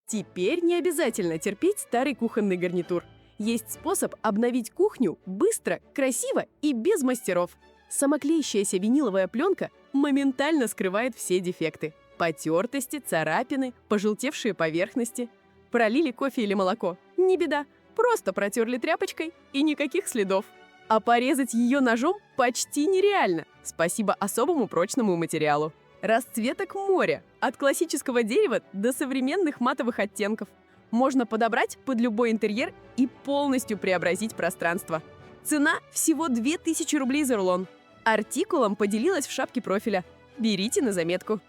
Теперь не обязательно терпеть старый кухонный гарнитур. Есть способ обновить кухню быстро, красиво и без мастеров. Самоклеящаяся виниловая пленка моментально скрывает все дефекты. Потертости, царапины, пожелтевшие поверхности. Пролили кофе или молоко? Не беда, просто протерли тряпочкой и никаких следов. А порезать ее ножом почти нереально, спасибо особому прочному материалу. Расцветок моря, от классического дерева до современных матовых оттенков. Можно подобрать под любой интерьер и полностью преобразить пространство. Цена всего 2000 рублей за рулон. Артикулом поделилась в шапке профиля. Берите на заметку.